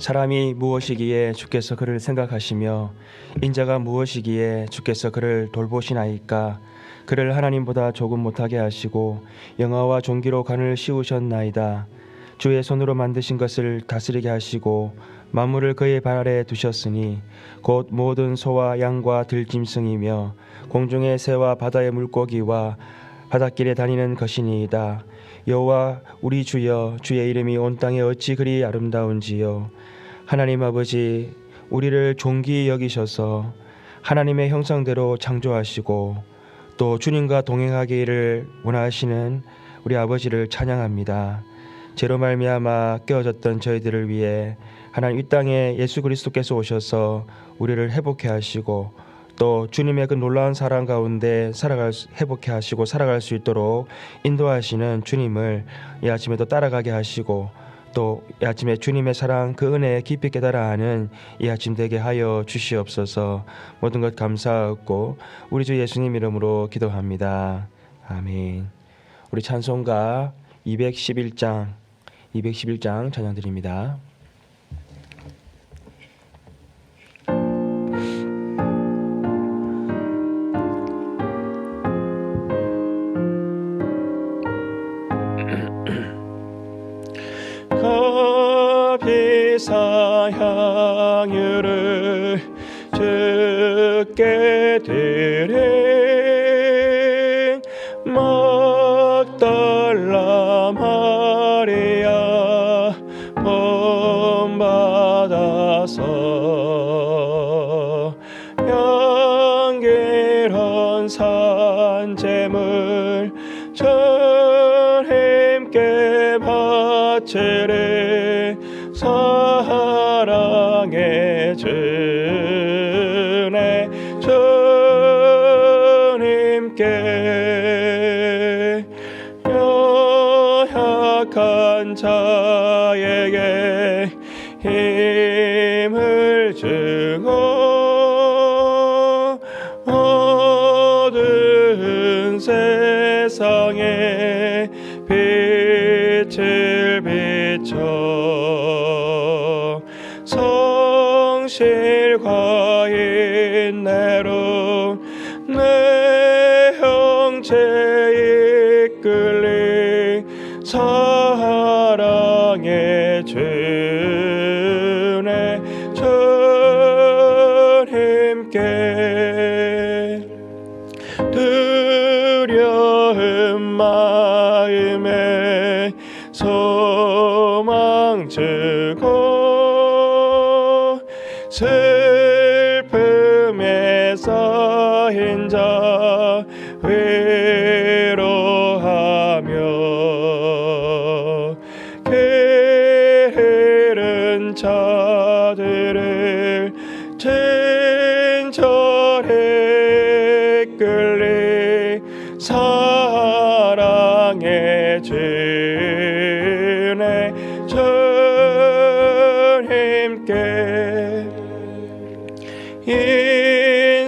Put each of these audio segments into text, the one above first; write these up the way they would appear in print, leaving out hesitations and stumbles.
사람이 무엇이기에 주께서 그를 생각하시며 인자가 무엇이기에 주께서 그를 돌보시나이까. 그를 하나님보다 조금 못하게 하시고 영화와 존귀로 간을 씌우셨나이다. 주의 손으로 만드신 것을 다스리게 하시고 만물을 그의 발 아래 두셨으니 곧 모든 소와 양과 들짐승이며 공중의 새와 바다의 물고기와 바닷길에 다니는 것이니이다. 여호와 우리 주여, 주의 이름이 온 땅에 어찌 그리 아름다운지요. 하나님 아버지, 우리를 존귀히 여기셔서 하나님의 형상대로 창조하시고 또 주님과 동행하기를 원하시는 우리 아버지를 찬양합니다. 죄로 말미암아 깨어졌던 저희들을 위해 하나님 이 땅에 예수 그리스도께서 오셔서 우리를 회복해 하시고 또 주님의 그 놀라운 사랑 가운데 회복해 하시고 살아갈 수 있도록 인도하시는 주님을 이 아침에도 따라가게 하시고 또 이 아침에 주님의 사랑 그 은혜에 깊이 깨달아 하는 이 아침 되게 하여 주시옵소서. 모든 것 감사하고 우리 주 예수님 이름으로 기도합니다. 아멘. 우리 찬송가 211장 찬양 드립니다. 값비싼 향유를 주께 드린 막달라 마리아 본받아서 향기로운 산재물 주님께 바치리 사랑의 주네 주님께 연약한 자에게 힘을 주고 어두운 세상에 빛을 비춰 성실과 인내로 내 형제 이끌리 사랑의 주네 주님께 두려움 마음에 소망 주고 슬픔에서 인자 위로하며 게으른 자들을 친절히 이끌리 사랑의 주네 주님께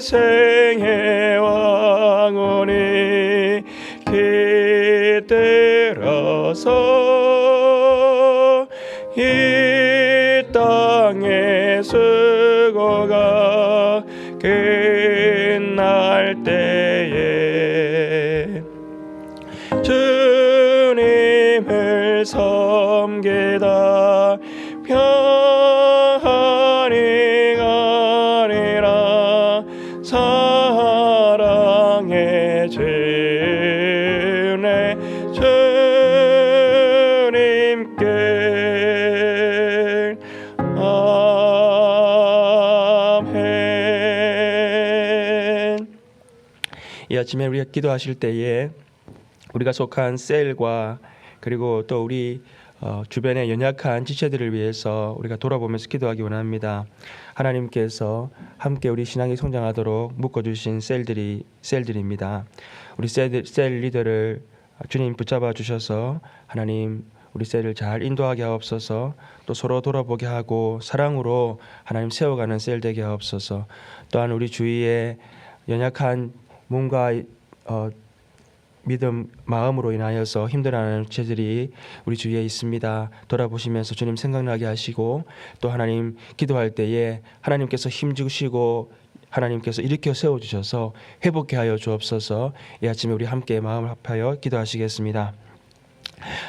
인생의 왕원이 깃들어서 이 땅의 수고가 끝날 때에 주님을 섬기다 평안이 가리라 사랑의 주네 주님께 아멘. 이 아침에 우리가 기도하실 때에 우리가 속한 셀과 그리고 또 우리 주변의 연약한 지체들을 위해서 우리가 돌아보면서 기도하기 원합니다. 하나님께서 함께 우리 신앙이 성장하도록 묶어주신 셀들입니다. 우리 셀 리더를 주님 붙잡아 주셔서 하나님 우리 셀을 잘 인도하게 하옵소서. 또 서로 돌아보게 하고 사랑으로 하나님 세워가는 셀 되게 하옵소서. 또한 우리 주위에 연약한 몸과 믿음 마음으로 인하여서 힘들어하는 주체들이 우리 주위에 있습니다. 돌아보시면서 주님 생각나게 하시고 또 하나님 기도할 때에 하나님께서 힘주시고 하나님께서 일으켜 세워주셔서 회복케 하여 주옵소서. 이 아침에 우리 함께 마음을 합하여 기도하시겠습니다.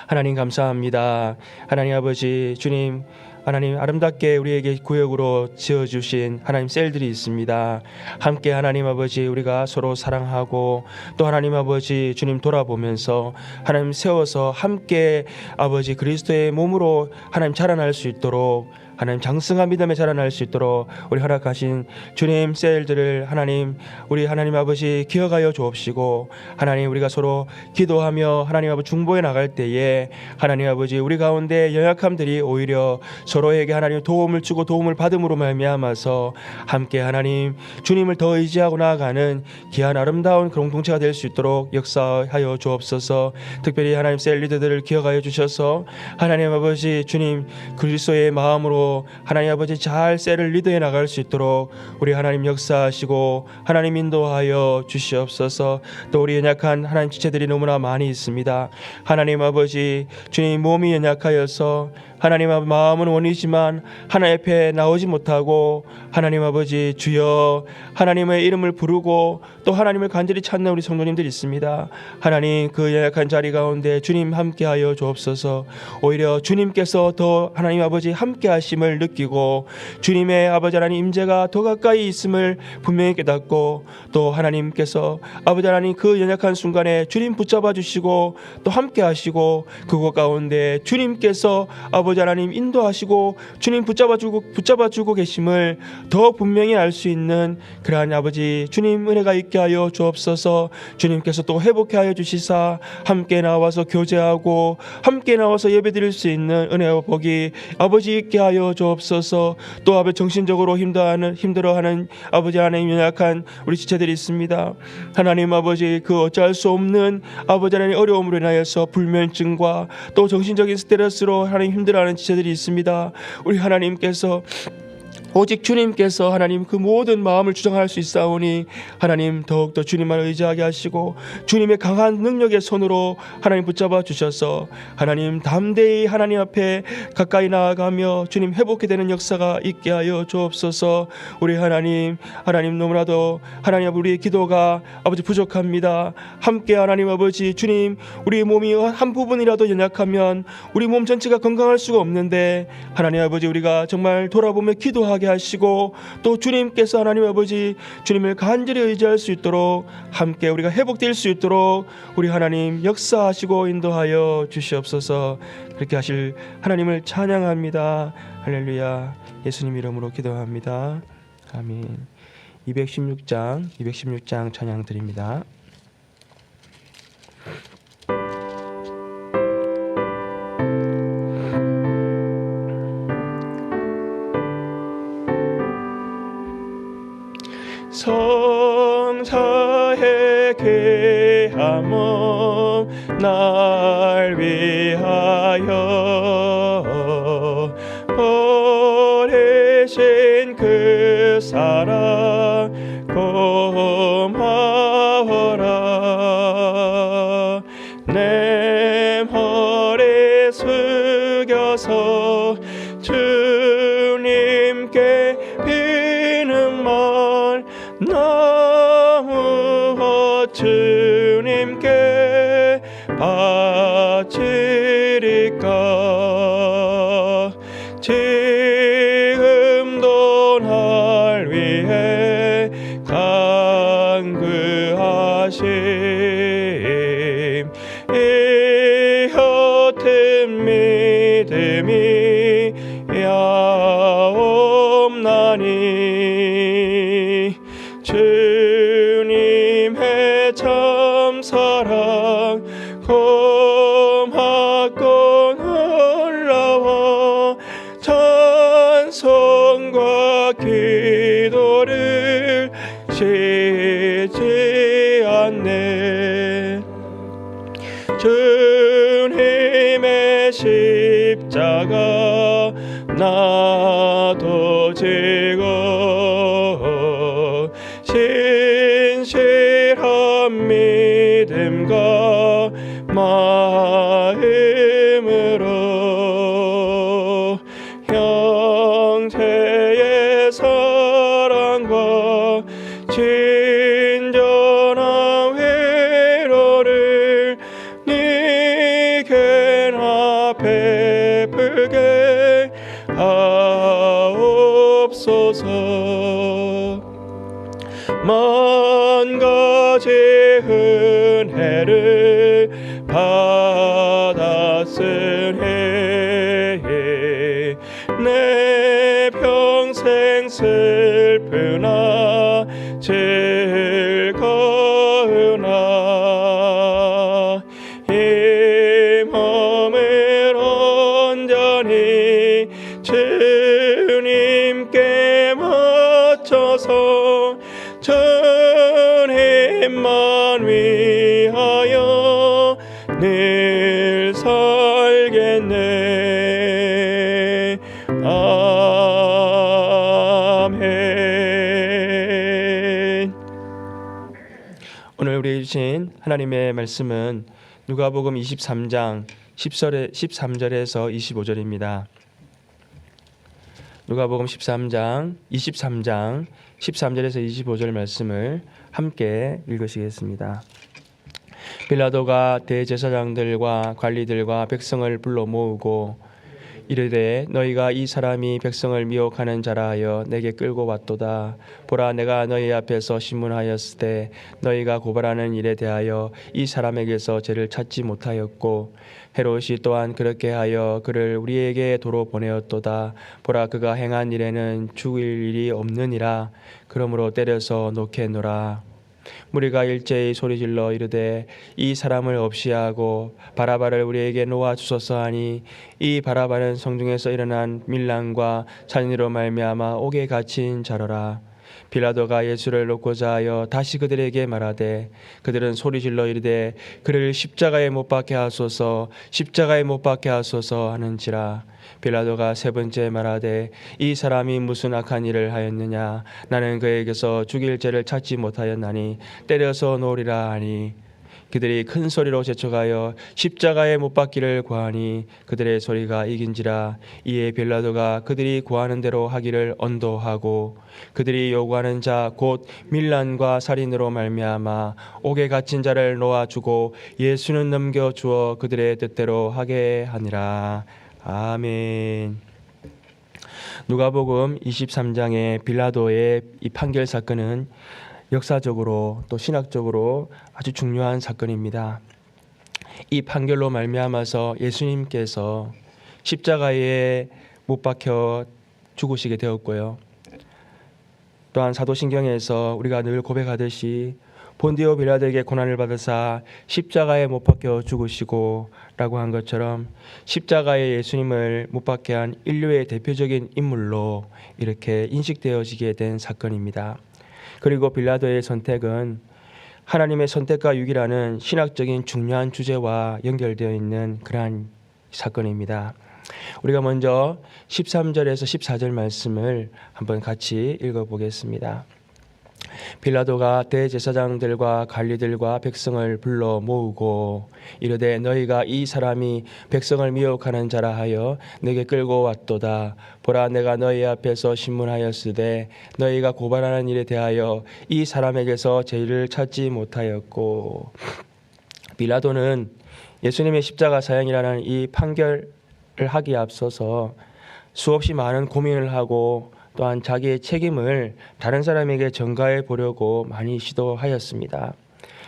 하나님 감사합니다. 하나님 아버지 주님, 하나님 아름답게 우리에게 구역으로 지어주신 하나님 셀들이 있습니다. 함께 하나님 아버지 우리가 서로 사랑하고 또 하나님 아버지 주님 돌아보면서 하나님 세워서 함께 아버지 그리스도의 몸으로 하나님 자라날 수 있도록 하나님 장성한 믿음에 자라날 수 있도록 우리 허락하신 주님 셀들을 하나님 우리 하나님 아버지 기억하여 주옵시고 하나님 우리가 서로 기도하며 하나님 아버지 중보해 나갈 때에 하나님 아버지 우리 가운데 연약함들이 오히려 서로에게 하나님 도움을 주고 도움을 받음으로 말미암아서 함께 하나님 주님을 더 의지하고 나아가는 귀한 아름다운 공동체가 될 수 있도록 역사하여 주옵소서. 특별히 하나님 셀 리더들을 기억하여 주셔서 하나님 아버지 주님 그리스도의 마음으로 하나님 아버지 잘 셀을 리더해 나갈 수 있도록 우리 하나님 역사하시고 하나님 인도하여 주시옵소서. 또 우리 연약한 하나님 지체들이 너무나 많이 있습니다. 하나님 아버지 주님 몸이 연약하여서 하나님 아버지 마음은 원이지만 하나님 앞에 나오지 못하고 하나님 아버지 주여 하나님의 이름을 부르고 또 하나님을 간절히 찾는 우리 성도님들이 있습니다. 하나님 그 연약한 자리 가운데 주님 함께하여 주옵소서. 오히려 주님께서 더 하나님 아버지 함께하심을 느끼고 주님의 아버지 하나님 임재가 더 가까이 있음을 분명히 깨닫고 또 하나님께서 아버지 하나님 그 연약한 순간에 주님 붙잡아 주시고 또 함께하시고 그곳 가운데 주님께서 아버지 하나님 인도하시고 주님 붙잡아주고 계심을 더 분명히 알 수 있는 그러한 아버지 주님 은혜가 있게 하여 주옵소서. 주님께서 또 회복해 하여 주시사 함께 나와서 교제하고 함께 나와서 예배드릴 수 있는 은혜와 복이 아버지 있게 하여 주옵소서. 또 아버지 정신적으로 힘들어하는 아버지 하나님 연약한 우리 지체들이 있습니다. 하나님 아버지 그 어찌할 수 없는 아버지 하나님 어려움으로 인하여서 불면증과 또 정신적인 스트레스로 하나님 힘들어하는 지체들이 있습니다. 우리 하나님께서 오직 주님께서 하나님 그 모든 마음을 주장할 수 있사오니 하나님 더욱더 주님만 의지하게 하시고 주님의 강한 능력의 손으로 하나님 붙잡아 주셔서 하나님 담대히 하나님 앞에 가까이 나아가며 주님 회복해 되는 역사가 있게 하여 주옵소서. 우리 하나님 너무나도 하나님 우리의 기도가 아버지 부족합니다. 함께 하나님 아버지 주님 우리 몸이 한 부분이라도 연약하면 우리 몸 전체가 건강할 수가 없는데 하나님 아버지 우리가 정말 돌아보며 기도하게 하시고 또 주님께서 하나님 아버지 주님을 간절히 의지할 수 있도록 함께 우리가 회복될 수 있도록 우리 하나님 역사하시고 인도하여 주시옵소서. 그렇게 하실 하나님을 찬양합니다. 할렐루야. 예수님 이름으로 기도합니다. 아멘. 216장 찬양 드립니다. 성자의 귀함은 날 위하여 버리신 그 사랑 고마워라. 내 머리 숙여서 주님께 비는 말 나무 주님께 바치리까. 지금도 날 위해 간구하심 이 옅은 믿음이 야옵나니 주님의 참사랑 고맙고 놀라워 찬송과 기도를 쉬지 않네. 주님의 십자가 나도 지고 신실한 믿음 믿음과 마음으로 형제의 사랑과 진정한 위로를 네게나 베풀게 하옵소서. 만 가지 은혜를 받았으니 내 평생 슬프나 즐거우나 이 몸을 온전히 주님께 바쳐서 주님만 위하여 늘 살겠네. 아멘. 오늘 우리 주신 하나님의 말씀은 누가복음 23장 13절에서 25절입니다. 누가복음 13장 13절에서 25절 말씀을 함께 읽으시겠습니다. 빌라도가 대제사장들과 관리들과 백성을 불러 모으고 이르되 너희가 이 사람이 백성을 미혹하는 자라 하여 내게 끌고 왔도다. 보라, 내가 너희 앞에서 신문하였으되 너희가 고발하는 일에 대하여 이 사람에게서 죄를 찾지 못하였고 헤롯이 또한 그렇게 하여 그를 우리에게 도로 보내었도다. 보라, 그가 행한 일에는 죽일 일이 없느니라. 그러므로 때려서 놓겠노라. 무리가 일제히 소리질러 이르되 이 사람을 없이 하고 바라바를 우리에게 놓아 주소서 하니 이 바라바는 성중에서 일어난 밀란과 살인으로 말미암아 옥에 갇힌 자로라. 빌라도가 예수를 놓고자 하여 다시 그들에게 말하되 그들은 소리질러 이르되 그를 십자가에 못 박게 하소서, 십자가에 못 박게 하소서 하는지라. 빌라도가 세 번째 말하되 이 사람이 무슨 악한 일을 하였느냐? 나는 그에게서 죽일 죄를 찾지 못하였나니 때려서 놓으리라 하니 그들이 큰 소리로 재촉하여 십자가에 못 박기를 구하니 그들의 소리가 이긴지라. 이에 빌라도가 그들이 구하는 대로 하기를 언도하고 그들이 요구하는 자 곧 밀란과 살인으로 말미암아 옥에 갇힌 자를 놓아주고 예수는 넘겨주어 그들의 뜻대로 하게 하니라. 아멘. 누가복음 23장의 빌라도의 이 판결 사건은 역사적으로 또 신학적으로 아주 중요한 사건입니다. 이 판결로 말미암아서 예수님께서 십자가에 못 박혀 죽으시게 되었고요. 또한 사도신경에서 우리가 늘 고백하듯이 본디오 빌라도에게 고난을 받으사 십자가에 못 박혀 죽으시고 라고 한 것처럼 십자가에 예수님을 못 박게 한 인류의 대표적인 인물로 이렇게 인식되어지게 된 사건입니다. 그리고 빌라도의 선택은 하나님의 선택과 유기라는 신학적인 중요한 주제와 연결되어 있는 그러한 사건입니다. 우리가 먼저 13절에서 14절 말씀을 한번 같이 읽어보겠습니다. 빌라도가 대제사장들과 관리들과 백성을 불러 모으고 이르되 너희가 이 사람이 백성을 미혹하는 자라 하여 내게 끌고 왔도다. 보라, 내가 너희 앞에서 신문하였으되 너희가 고발하는 일에 대하여 이 사람에게서 죄를 찾지 못하였고. 빌라도는 예수님의 십자가 사형이라는 이 판결을 하기에 앞서서 수없이 많은 고민을 하고 또한 자기의 책임을 다른 사람에게 전가해 보려고 많이 시도하였습니다.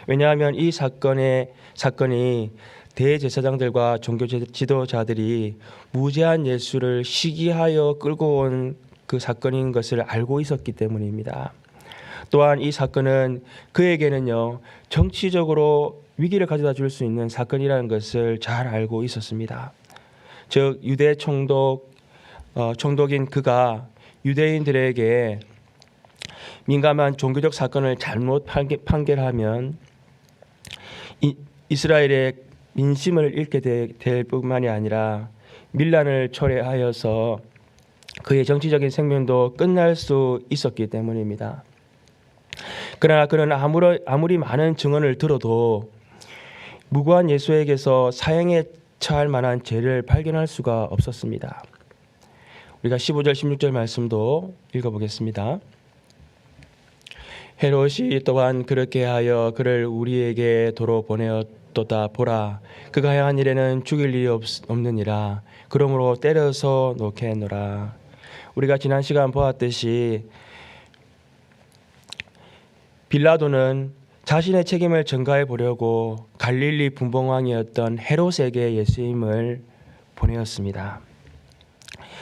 왜냐하면 이 사건이 대제사장들과 종교 지도자들이 무죄한 예수를 시기하여 끌고 온 그 사건인 것을 알고 있었기 때문입니다. 또한 이 사건은 그에게는요, 정치적으로 위기를 가져다 줄 수 있는 사건이라는 것을 잘 알고 있었습니다. 즉 유대 총독인 그가 유대인들에게 민감한 종교적 사건을 잘못 판결하면 이스라엘의 민심을 잃게 될 뿐만이 아니라 밀란을 초래하여서 그의 정치적인 생명도 끝날 수 있었기 때문입니다. 그러나 그는 아무리 많은 증언을 들어도 무고한 예수에게서 사형에 처할 만한 죄를 발견할 수가 없었습니다. 우리가 15절 16절 말씀도 읽어보겠습니다. 헤롯이 또한 그렇게 하여 그를 우리에게 도로 보내었도다. 보라, 그가 행한 일에는 죽일 일이 없느니라. 그러므로 때려서 놓겠노라. 우리가 지난 시간 보았듯이 빌라도는 자신의 책임을 전가해 보려고 갈릴리 분봉왕이었던 헤롯에게 예수님을 보내었습니다.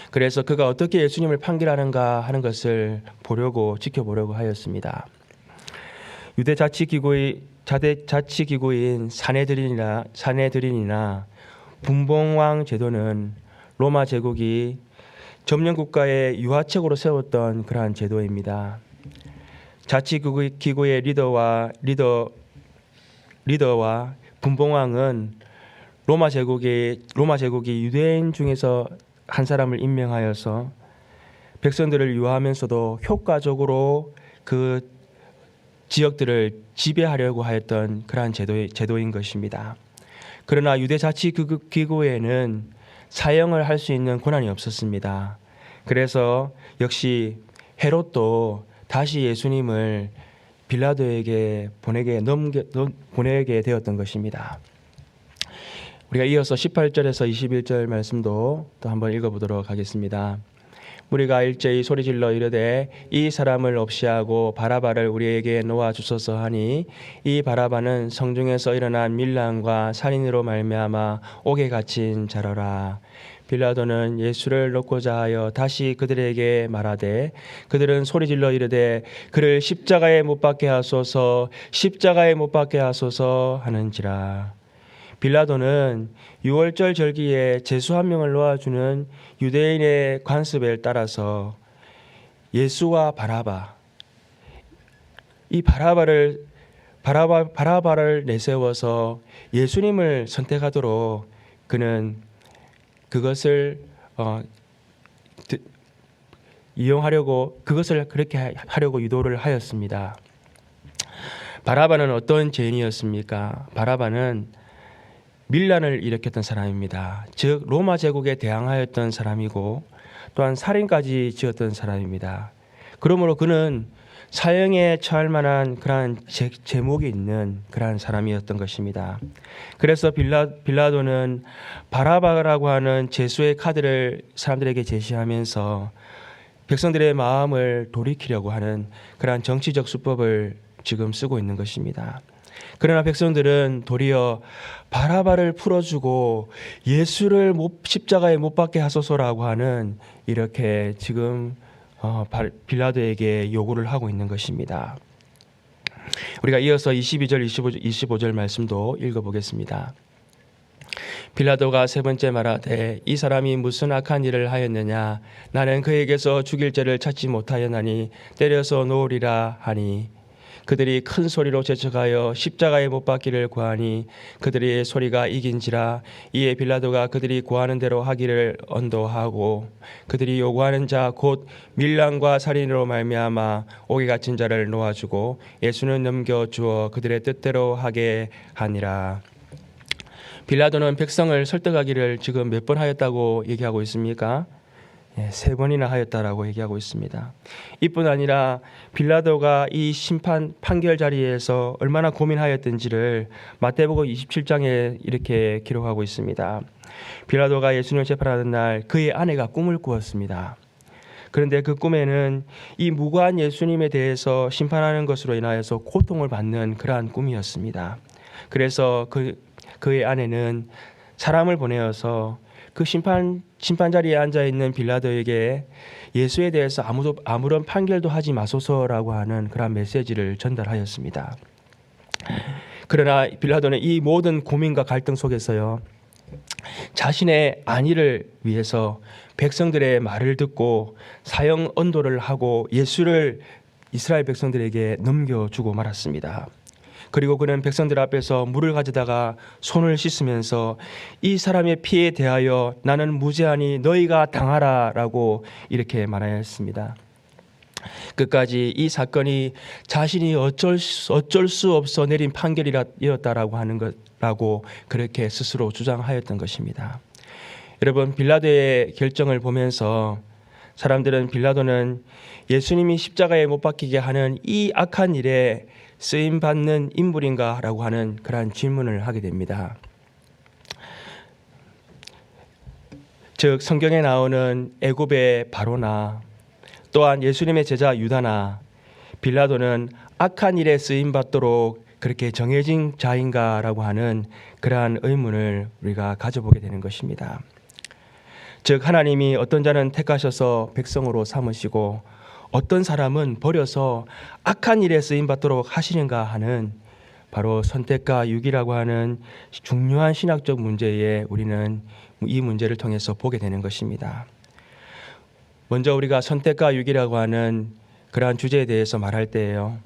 그래서 그가 어떻게 예수님을 판결하는가 하는 것을 지켜보려고 하였습니다. 유대 자치기구인 사네드린이나 분봉왕 제도는 로마 제국이 점령 국가의 유화책으로 세웠던 그러한 제도입니다. 자치기구의 리더와 분봉왕은 로마 제국이 유대인 중에서 한 사람을 임명하여서 백성들을 유하면서도 효과적으로 그 지역들을 지배하려고 하였던 그러한 제도인 것입니다. 그러나 유대 자치기구에는 사형을 할 수 있는 권한이 없었습니다. 그래서 역시 헤롯도 다시 예수님을 빌라도에게 보내게 되었던 것입니다. 우리가 이어서 18절에서 21절 말씀도 또 한번 읽어보도록 하겠습니다. 무리가 일제히 소리질러 이르되 이 사람을 없이하고 바라바를 우리에게 놓아 주소서 하니 이 바라바는 성중에서 일어난 밀란과 살인으로 말미암아 옥에 갇힌 자로라. 빌라도는 예수를 놓고자 하여 다시 그들에게 말하되 그들은 소리질러 이르되 그를 십자가에 못 박게 하소서 하는지라. 빌라도는 유월절 절기에 제수 한 명을 놓아주는 유대인의 관습에 따라서 예수와 바라바를 내세워서 예수님을 선택하도록 그는 그것을 그렇게 하려고 유도를 하였습니다. 바라바는 어떤 죄인이었습니까? 바라바는 밀란을 일으켰던 사람입니다. 즉 로마 제국에 대항하였던 사람이고 또한 살인까지 지었던 사람입니다. 그러므로 그는 사형에 처할 만한 그러한 제목이 있는 그러한 사람이었던 것입니다. 그래서 빌라도는 바라바라고 하는 제수의 카드를 사람들에게 제시하면서 백성들의 마음을 돌이키려고 하는 그러한 정치적 수법을 지금 쓰고 있는 것입니다. 그러나 백성들은 도리어 바라바를 풀어주고 예수를 십자가에 못 박게 하소서라고 하는 이렇게 지금 빌라도에게 요구를 하고 있는 것입니다. 우리가 이어서 22절, 25절 말씀도 읽어보겠습니다. 빌라도가 세 번째 말하되 이 사람이 무슨 악한 일을 하였느냐? 나는 그에게서 죽일 죄를 찾지 못하였나니 때려서 놓으리라 하니 그들이 큰 소리로 재촉하여 십자가에 못 박기를 구하니 그들의 소리가 이긴지라. 이에 빌라도가 그들이 구하는 대로 하기를 언도하고 그들이 요구하는 자 곧 밀란과 살인으로 말미암아 옥에 갇힌 자를 놓아주고 예수는 넘겨주어 그들의 뜻대로 하게 하니라. 빌라도는 백성을 설득하기를 지금 몇 번 하였다고 얘기하고 있습니까? 3번이나 하였다라고 얘기하고 있습니다. 이뿐 아니라 빌라도가 이 판결 자리에서 얼마나 고민하였던지를 마태복음 27장에 이렇게 기록하고 있습니다. 빌라도가 예수님을 재판하는 날 그의 아내가 꿈을 꾸었습니다. 그런데 그 꿈에는 이 무고한 예수님에 대해서 심판하는 것으로 인하여서 고통을 받는 그러한 꿈이었습니다. 그래서 그의 아내는 사람을 보내어서 그 심판 자리에 앉아 있는 빌라도에게 예수에 대해서 아무런 판결도 하지 마소서라고 하는 그런 메시지를 전달하였습니다. 그러나 빌라도는 이 모든 고민과 갈등 속에서요, 자신의 안위를 위해서 백성들의 말을 듣고 사형 언도를 하고 예수를 이스라엘 백성들에게 넘겨주고 말았습니다. 그리고 그는 백성들 앞에서 물을 가져다가 손을 씻으면서 이 사람의 피에 대하여 나는 무죄하니 너희가 당하라 라고 이렇게 말하였습니다. 끝까지 이 사건이 자신이 어쩔 수 없어 내린 판결이었다라고 하는 것라고 그렇게 스스로 주장하였던 것입니다. 여러분, 빌라도의 결정을 보면서 사람들은 빌라도는 예수님이 십자가에 못 박히게 하는 이 악한 일에 쓰임 받는 인물인가라고 하는 그러한 질문을 하게 됩니다. 즉 성경에 나오는 애굽의 바로나 또한 예수님의 제자 유다나 빌라도는 악한 일에 쓰임 받도록 그렇게 정해진 자인가라고 하는 그러한 의문을 우리가 가져보게 되는 것입니다. 즉 하나님이 어떤 자는 택하셔서 백성으로 삼으시고 어떤 사람은 버려서 악한 일에 쓰임 받도록 하시는가 하는 바로 선택과 유기라고 하는 중요한 신학적 문제에 우리는 이 문제를 통해서 보게 되는 것입니다. 먼저 우리가 선택과 유기라고 하는 그러한 주제에 대해서 말할 때에요,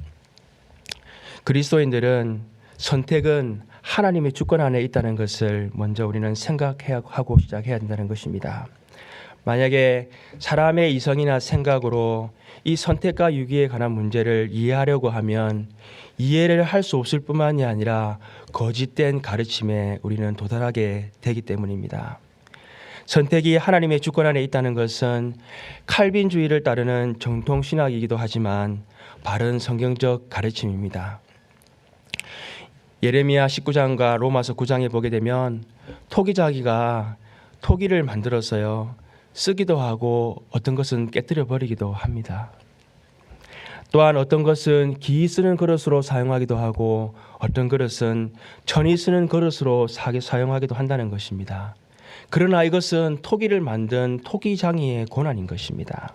그리스도인들은 선택은 하나님의 주권 안에 있다는 것을 먼저 우리는 생각해야 하고 시작해야 된다는 것입니다. 만약에 사람의 이성이나 생각으로 이 선택과 유기에 관한 문제를 이해하려고 하면 이해를 할 수 없을 뿐만이 아니라 거짓된 가르침에 우리는 도달하게 되기 때문입니다. 선택이 하나님의 주권 안에 있다는 것은 칼빈주의를 따르는 정통신학이기도 하지만 바른 성경적 가르침입니다. 예레미야 19장과 로마서 9장에 보게 되면 토기자기가 토기를 만들어서요 쓰기도 하고 어떤 것은 깨뜨려 버리기도 합니다. 또한 어떤 것은 기 쓰는 그릇으로 사용하기도 하고 어떤 그릇은 천이 쓰는 그릇으로 사용하기도 한다는 것입니다. 그러나 이것은 토기를 만든 토기장이의 고난인 것입니다.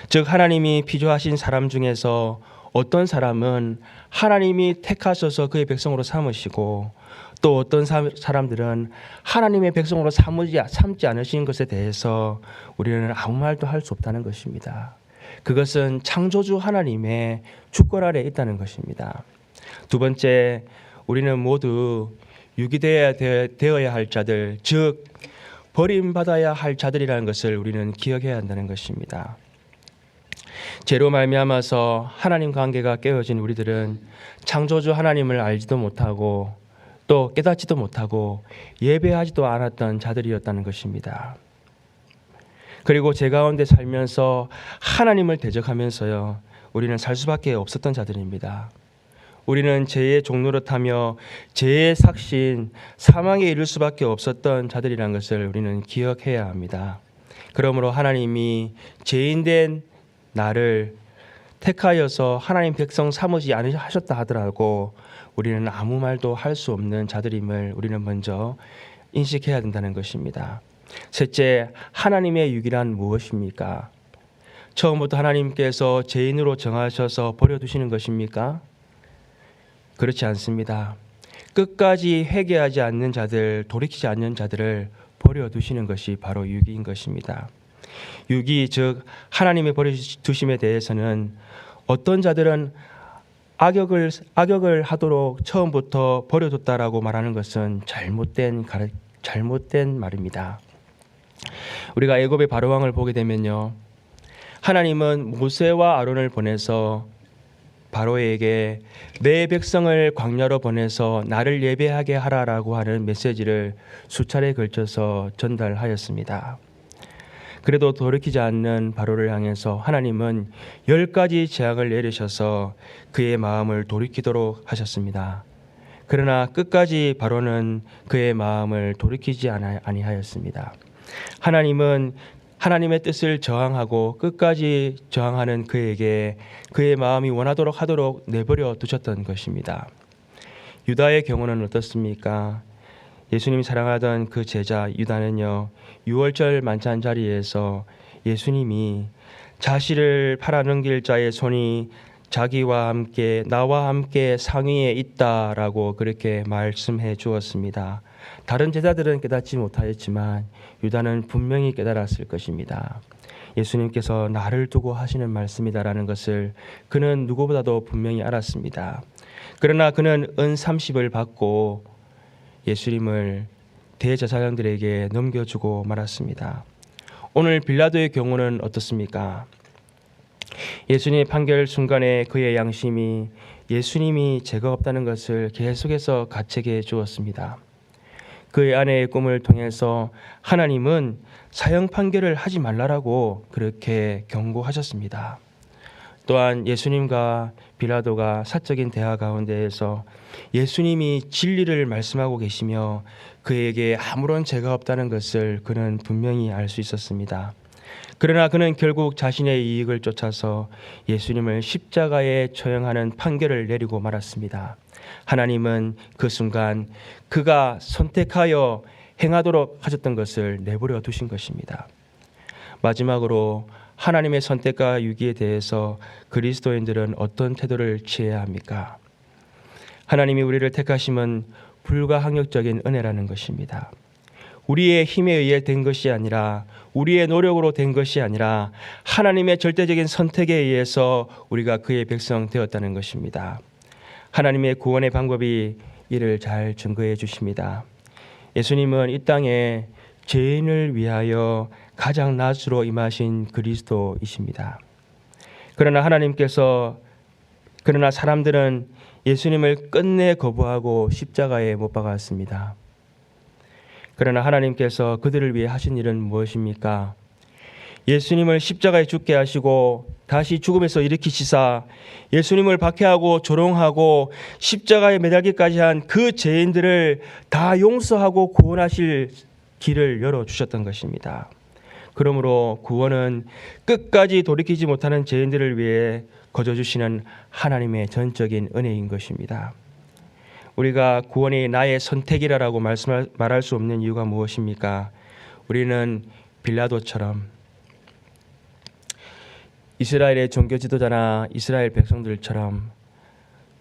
즉 하나님이 피조하신 사람 중에서 어떤 사람은 하나님이 택하셔서 그의 백성으로 삼으시고 또 어떤 사람들은 하나님의 백성으로 삼지 않으신 것에 대해서 우리는 아무 말도 할 수 없다는 것입니다. 그것은 창조주 하나님의 주권 아래에 있다는 것입니다. 두 번째, 우리는 모두 유기되어야 할 자들, 즉 버림받아야 할 자들이라는 것을 우리는 기억해야 한다는 것입니다. 죄로 말미암아서 하나님 관계가 깨어진 우리들은 창조주 하나님을 알지도 못하고 또 깨닫지도 못하고 예배하지도 않았던 자들이었다는 것입니다. 그리고 죄 가운데 살면서 하나님을 대적하면서요 우리는 살 수밖에 없었던 자들입니다. 우리는 죄의 종노릇하며 죄의 삭신, 사망에 이를 수밖에 없었던 자들이라는 것을 우리는 기억해야 합니다. 그러므로 하나님이 죄인된 나를 택하여서 하나님 백성 삼으지 않으셨다 하더라도 우리는 아무 말도 할 수 없는 자들임을 우리는 먼저 인식해야 된다는 것입니다. 셋째, 하나님의 유기란 무엇입니까? 처음부터 하나님께서 죄인으로 정하셔서 버려두시는 것입니까? 그렇지 않습니다. 끝까지 회개하지 않는 자들, 돌이키지 않는 자들을 버려두시는 것이 바로 유기인 것입니다. 유기, 즉 하나님의 버려두심에 대해서는 어떤 자들은 악역을 하도록 처음부터 버려뒀다라고 말하는 것은 잘못된 말입니다. 우리가 애굽의 바로왕을 보게 되면요, 하나님은 모세와 아론을 보내서 바로에게 내 백성을 광야로 보내서 나를 예배하게 하라라고 하는 메시지를 수차례 걸쳐서 전달하였습니다. 그래도 돌이키지 않는 바로를 향해서 하나님은 10가지 재앙을 내리셔서 그의 마음을 돌이키도록 하셨습니다. 그러나 끝까지 바로는 그의 마음을 돌이키지 아니하였습니다. 하나님은 하나님의 뜻을 저항하고 끝까지 저항하는 그에게 그의 마음이 원하도록 하도록 내버려 두셨던 것입니다. 유다의 경우는 어떻습니까? 예수님이 사랑하던 그 제자 유다는요, 6월절 만찬 자리에서 예수님이 자신을 팔아넘길 자의 손이 자기와 함께 나와 함께 상위에 있다라고 그렇게 말씀해 주었습니다. 다른 제자들은 깨닫지 못하였지만 유다는 분명히 깨달았을 것입니다. 예수님께서 나를 두고 하시는 말씀이다라는 것을 그는 누구보다도 분명히 알았습니다. 그러나 그는 은 30을 받고 예수님을 대제사장들에게 넘겨주고 말았습니다. 오늘 빌라도의 경우는 어떻습니까? 예수님의 판결 순간에 그의 양심이 예수님이 죄가 없다는 것을 계속해서 가책해 주었습니다. 그의 아내의 꿈을 통해서 하나님은 사형 판결을 하지 말라라고 그렇게 경고하셨습니다. 또한 예수님과 빌라도가 사적인 대화 가운데에서 예수님이 진리를 말씀하고 계시며 그에게 아무런 죄가 없다는 것을 그는 분명히 알 수 있었습니다. 그러나 그는 결국 자신의 이익을 쫓아서 예수님을 십자가에 처형하는 판결을 내리고 말았습니다. 하나님은 그 순간 그가 선택하여 행하도록 하셨던 것을 내버려 두신 것입니다. 마지막으로 하나님의 선택과 유기에 대해서 그리스도인들은 어떤 태도를 취해야 합니까? 하나님이 우리를 택하심은 불가항력적인 은혜라는 것입니다. 우리의 힘에 의해 된 것이 아니라, 우리의 노력으로 된 것이 아니라 하나님의 절대적인 선택에 의해서 우리가 그의 백성 되었다는 것입니다. 하나님의 구원의 방법이 이를 잘 증거해 주십니다. 예수님은 이 땅에 죄인을 위하여 가장 낮으로 임하신 그리스도이십니다. 그러나 사람들은 예수님을 끝내 거부하고 십자가에 못 박았습니다. 그러나 하나님께서 그들을 위해 하신 일은 무엇입니까? 예수님을 십자가에 죽게 하시고 다시 죽음에서 일으키시사 예수님을 박해하고 조롱하고 십자가에 매달기까지 한 그 죄인들을 다 용서하고 구원하실 길을 열어주셨던 것입니다. 그러므로 구원은 끝까지 돌이키지 못하는 죄인들을 위해 거저주시는 하나님의 전적인 은혜인 것입니다. 우리가 구원이 나의 선택이라고 말할 수 없는 이유가 무엇입니까? 우리는 빌라도처럼 이스라엘의 종교 지도자나 이스라엘 백성들처럼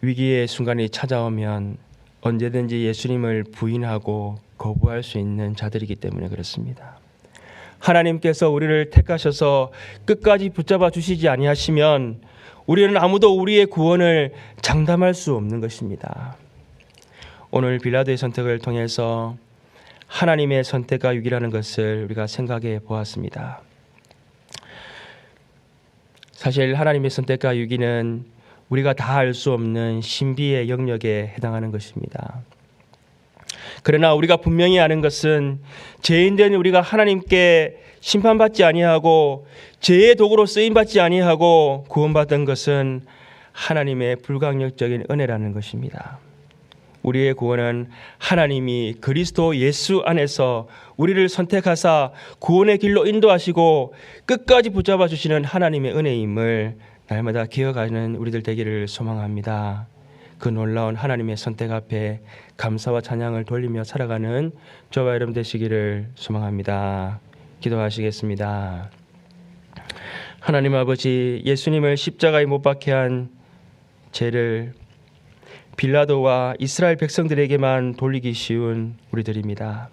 위기의 순간이 찾아오면 언제든지 예수님을 부인하고 거부할 수 있는 자들이기 때문에 그렇습니다. 하나님께서 우리를 택하셔서 끝까지 붙잡아 주시지 아니하시면 우리는 아무도 우리의 구원을 장담할 수 없는 것입니다. 오늘 빌라도의 선택을 통해서 하나님의 선택과 유기라는 것을 우리가 생각해 보았습니다. 사실 하나님의 선택과 유기는 우리가 다 알 수 없는 신비의 영역에 해당하는 것입니다. 그러나 우리가 분명히 아는 것은 죄인된 우리가 하나님께 심판받지 아니하고 죄의 도구로 쓰임받지 아니하고 구원받은 것은 하나님의 불가항력적인 은혜라는 것입니다. 우리의 구원은 하나님이 그리스도 예수 안에서 우리를 선택하사 구원의 길로 인도하시고 끝까지 붙잡아 주시는 하나님의 은혜임을 날마다 기억하는 우리들 되기를 소망합니다. 그 놀라운 하나님의 선택 앞에 감사와 찬양을 돌리며 살아가는 저와 여러분 되시기를 소망합니다. 기도하시겠습니다. 하나님 아버지, 예수님을 십자가에 못 박게 한 죄를 빌라도와 이스라엘 백성들에게만 돌리기 쉬운 우리들입니다.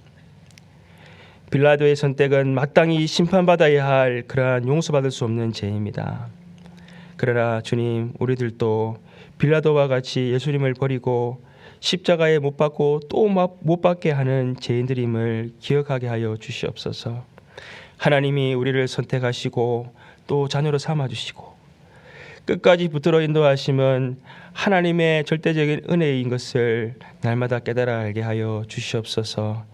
빌라도의 선택은 마땅히 심판받아야 할 그러한 용서받을 수 없는 죄입니다. 그러나 주님, 우리들도 빌라도와 같이 예수님을 버리고 십자가에 못 박고 또 못 박게 하는 죄인들임을 기억하게 하여 주시옵소서. 하나님이 우리를 선택하시고 또 자녀로 삼아주시고 끝까지 붙들어 인도하심은 하나님의 절대적인 은혜인 것을 날마다 깨달아 알게 하여 주시옵소서.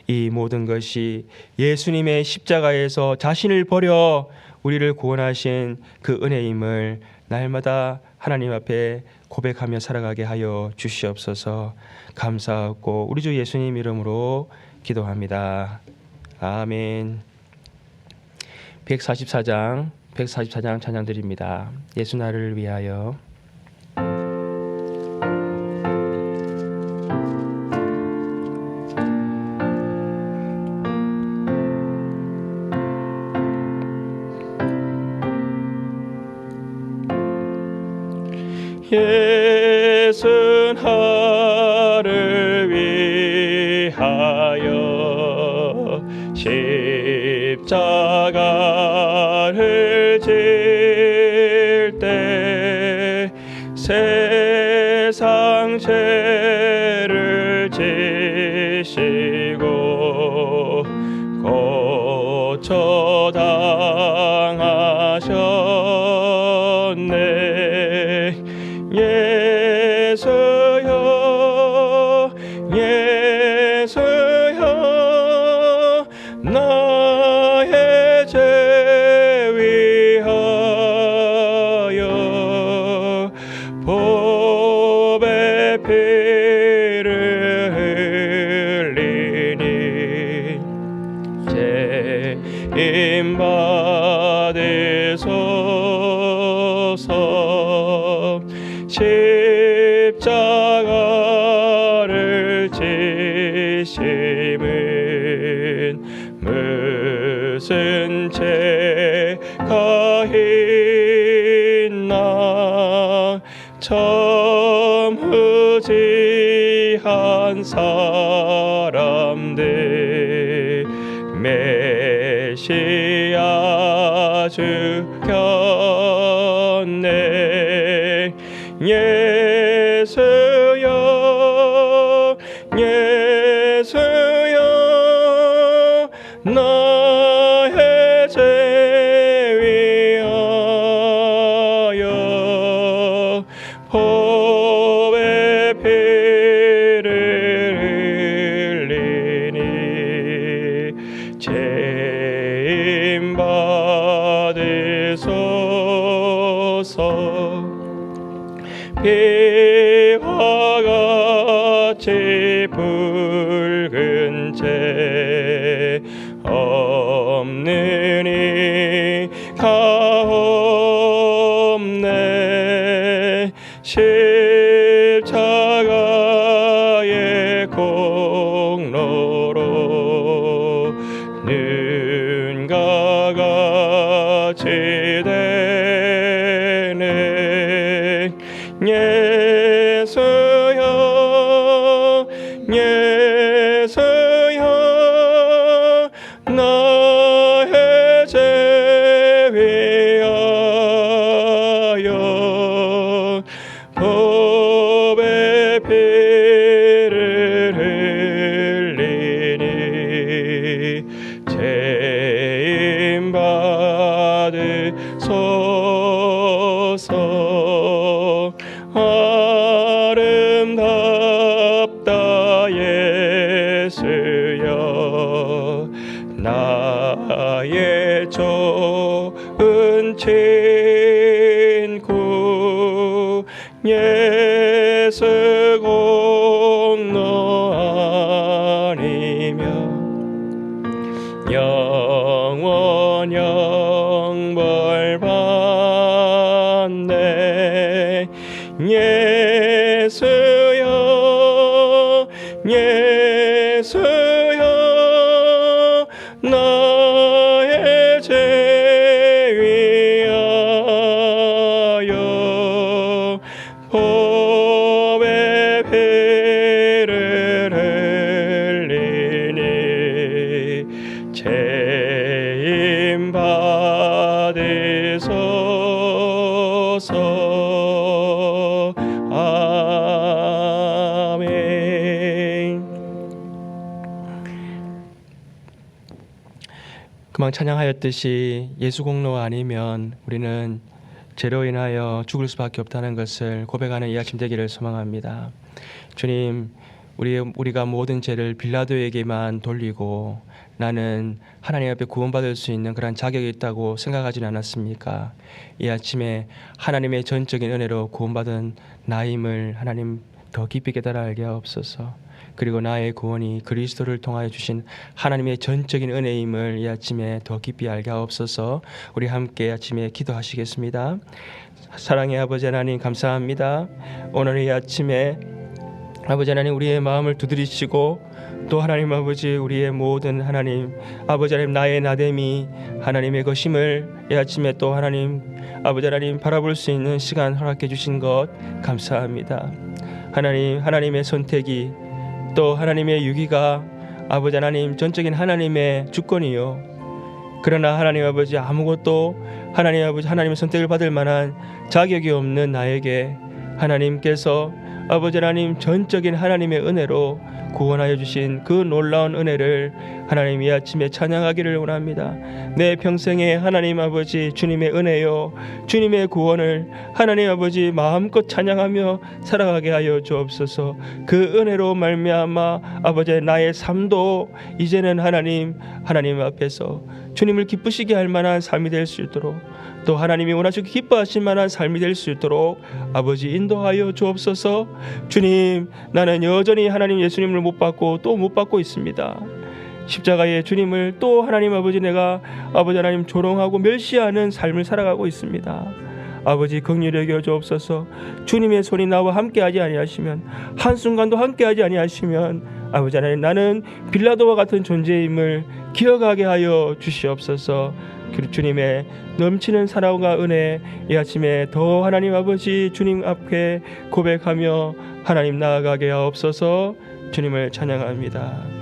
이 모든 것이 예수님의 십자가에서 자신을 버려 우리를 구원하신 그 은혜임을 날마다 하나님 앞에 고백하며 살아가게 하여 주시옵소서. 감사하고 우리 주 예수님 이름으로 기도합니다. 아멘. 144장 찬양 드립니다. 예수 나를 위하여. 예수 나를 위하여 십자가를 질 때 세상 죄를 지시고 고쳐 당하셨네. 주소서. 십자가를 지심은 무슨 죄가 있나. 참 후지한 사람들 메시아 주겠네. 예수여 예수여 나의 죄 위하여 법의 피를 흘리니 죄인 받으소서. 피와 같이 붉은 죄 없는 이가 없네. 십자가의 공로로 눈과 같이 되네. 예수여 예수여 나의 죄 위하여 법의 피를 흘리니 죄인 받으소서. 아름답다 예수여 나의 좋은 친구. 예수 공로 아니면 영원 영벌 받네. 예수여 예수여 나의 죄 위하여 법의 피를 흘리니 죄인 받으소서. 아멘. 금방 찬양하였듯이 예수 공로 아니면 우리는 죄로 인하여 죽을 수밖에 없다는 것을 고백하는 이 아침 되기를 소망합니다. 주님, 우리가 모든 죄를 빌라도에게만 돌리고 나는 하나님 앞에 구원받을 수 있는 그런 자격이 있다고 생각하지는 않았습니까? 이 아침에 하나님의 전적인 은혜로 구원받은 나임을 하나님 더 깊이 깨달아 알게 하옵소서. 그리고 나의 구원이 그리스도를 통하여 주신 하나님의 전적인 은혜임을 이 아침에 더 깊이 알게 하옵소서. 우리 함께 아침에 기도하시겠습니다. 사랑의 아버지 하나님, 감사합니다. 오늘 이 아침에 아버지 하나님, 우리의 마음을 두드리시고 또 하나님 아버지, 우리의 모든 하나님 아버지 하나님 나의 나됨이 하나님의 것임을 이 아침에 또 하나님 아버지 하나님 바라볼 수 있는 시간 허락해 주신 것 감사합니다. 하나님의 선택이 또 하나님의 유기가 아버지 하나님 전적인 하나님의 주권이요, 그러나 하나님 아버지 아무것도 하나님 아버지 하나님의 선택을 받을 만한 자격이 없는 나에게 하나님께서 아버지 하나님 전적인 하나님의 은혜로 구원하여 주신 그 놀라운 은혜를 하나님 이 아침에 찬양하기를 원합니다. 내 평생에 하나님 아버지 주님의 은혜요, 주님의 구원을 하나님 아버지 마음껏 찬양하며 살아가게 하여 주옵소서. 그 은혜로 말미암아 아버지 나의 삶도 이제는 하나님 앞에서 주님을 기쁘시게 할 만한 삶이 될 수 있도록, 또 하나님이 원하시고 기뻐하실 만한 삶이 될 수 있도록 아버지 인도하여 주옵소서. 주님, 나는 여전히 하나님 예수님을 못 받고 또 못 받고 있습니다. 십자가의 주님을 또 하나님 아버지 내가 아버지 하나님 조롱하고 멸시하는 삶을 살아가고 있습니다. 아버지 긍휼히 여겨 주옵소서. 주님의 손이 나와 함께하지 아니하시면, 한순간도 함께하지 아니하시면 아버지 하나님, 나는 빌라도와 같은 존재임을 기억하게 하여 주시옵소서. 주님의 넘치는 사랑과 은혜, 이 아침에 더 하나님 아버지 주님 앞에 고백하며 하나님 나아가게 하옵소서. 주님을 찬양합니다.